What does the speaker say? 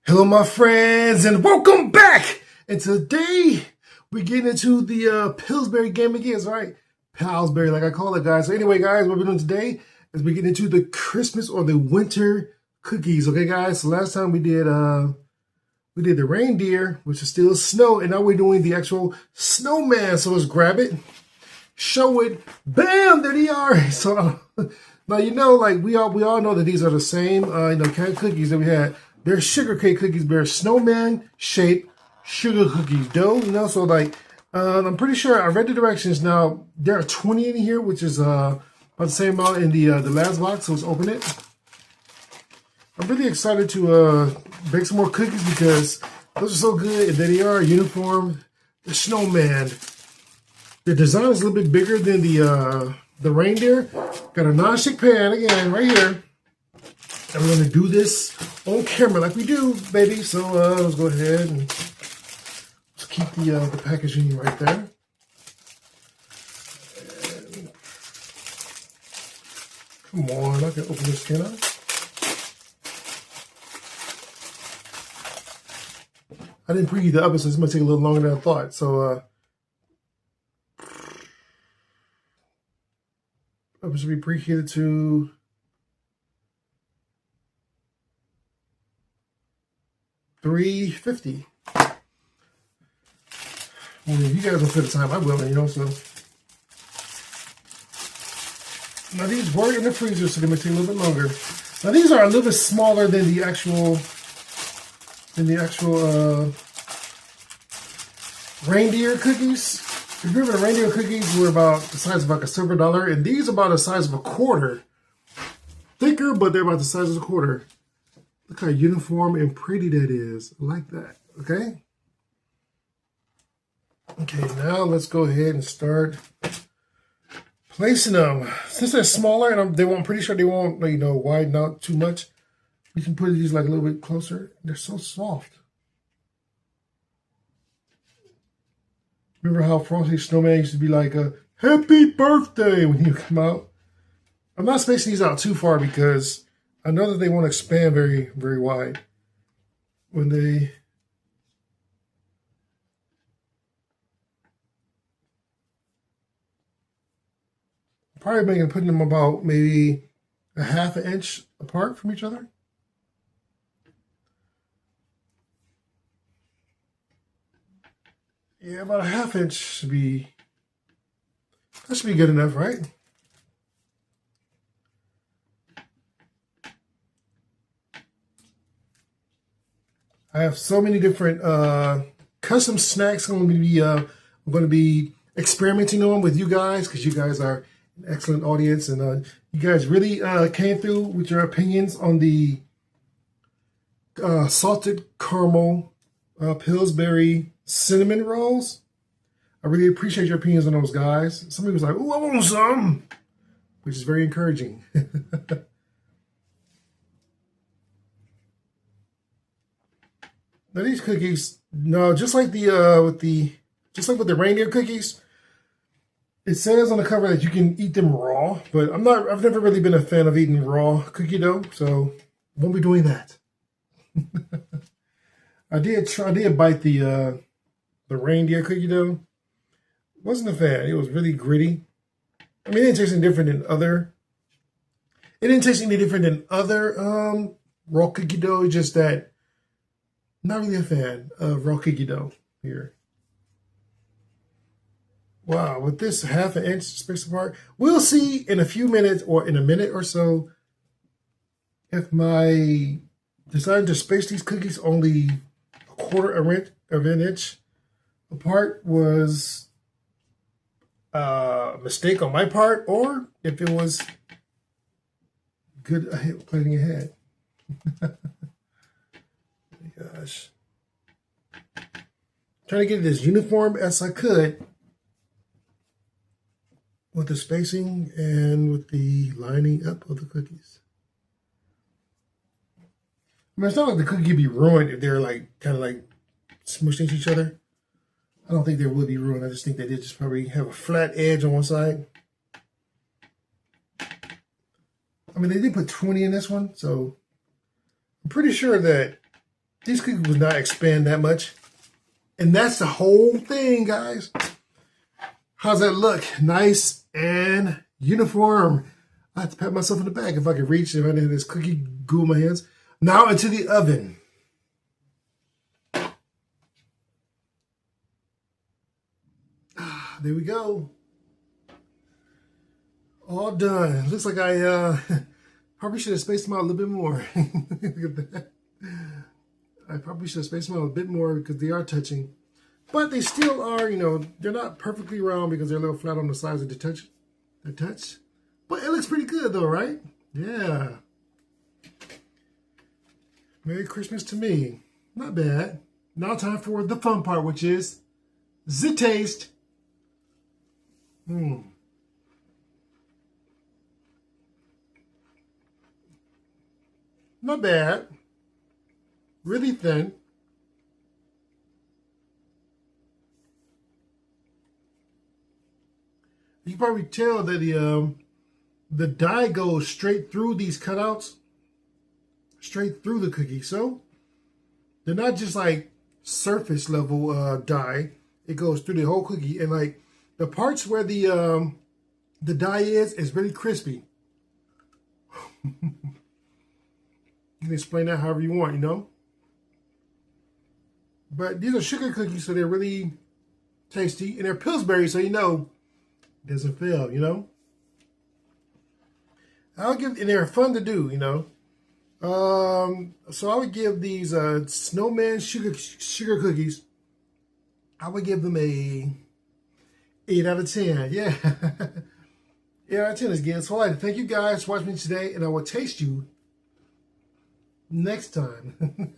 Hello, my friends, and welcome back. And today we get into the Pillsbury game again. Right, Pillsbury, like I call it, guys. So anyway, guys, what we're doing today is we get into the Christmas or the winter cookies. Okay, guys. So last time we did the reindeer, which is still snow, and now we're doing the actual snowman. So let's grab it, show it, bam, there they are. So now like we all know that these are the same kind of cookies that we had. They're sugar cake cookies. They're snowman shaped sugar cookies dough. So like I'm pretty sure I read the directions. Now there are 20 in here, which is about the same amount in the last box. So let's open it. I'm really excited to bake some more cookies because those are so good. And there they are, uniform, the snowman. The design is a little bit bigger than the reindeer. Got a non-stick pan again right here. And we're going to do this on camera like we do, baby. So let's go ahead and let's keep the packaging right there. And come on, I can open this can up. I didn't preheat the oven, so it's going to take a little longer than I thought. So oven should be preheated to 350. Well, if you guys don't fit the time, I will, so. Now these were in the freezer, so they may take a little bit longer. Now these are a little bit smaller than the actual reindeer cookies. If you remember, the reindeer cookies were about the size of like a silver dollar, and these are about the size of a quarter. Thicker, but they're about the size of a quarter. Look how uniform and pretty that is. I like that, okay? Okay, now let's go ahead and start placing them. Since they're smaller, and I'm pretty sure they won't, widen out too much, we can put these like a little bit closer. They're so soft. Remember how Frosty Snowman used to be like a happy birthday when he would come out? I'm not spacing these out too far because I know that they won't expand very, very wide when they putting them about maybe a half an inch apart from each other. Yeah, about a half inch should be good enough, right? I have so many different custom snacks I'm going to be experimenting on with you guys because you guys are an excellent audience, and you guys really came through with your opinions on the salted caramel Pillsbury cinnamon rolls. I really appreciate your opinions on those, guys. Somebody was like, "Ooh, I want some," which is very encouraging. Now these cookies, no, just like with the reindeer cookies, it says on the cover that you can eat them raw, but I've never really been a fan of eating raw cookie dough, so won't be doing that. I did bite the reindeer cookie dough. Wasn't a fan. It was really gritty. I mean, it didn't taste any different than other raw cookie dough. It's just that not really a fan of raw cookie dough here. Wow, with this half an inch space apart, we'll see in a few minutes or in a minute or so if my deciding to space these cookies only a quarter of an inch apart was a mistake on my part, or if it was good planning ahead. Gosh. Trying to get it as uniform as I could with the spacing and with the lining up of the cookies. I mean, it's not like the cookie could be ruined if they're like kind of like smushed into each other. I don't think they would be ruined. I just think they did just probably have a flat edge on one side. I mean, they did put 20 in this one, so I'm pretty sure that These cookies would not expand that much. And that's the whole thing, guys. How's that look? Nice and uniform. I have to pat myself in the back if I could reach it. If I didn't have this cookie goo in my hands. Now into the oven. There we go. All done. Looks like I probably should have spaced them out a little bit more. Look at that. I probably should have spaced them out a bit more because they are touching. But they still are, you know, they're not perfectly round because they're a little flat on the sides of the touch. But it looks pretty good though, right? Yeah. Merry Christmas to me. Not bad. Now time for the fun part, which is the taste. Not bad. Really thin. You can probably tell that the dye goes straight through these cutouts, straight through the cookie. So they're not just like surface level dye. It goes through the whole cookie, and like the parts where the dye is really crispy. You can explain that however you want, you know. But these are sugar cookies, so they're really tasty, and they're Pillsbury, so you know it doesn't fail, you know. And they're fun to do, you know. So I would give these Snowman sugar cookies, I would give them a 8 out of 10. Yeah. 8 out of 10 is good. So I'd like to thank you guys for watching me today, and I will taste you next time.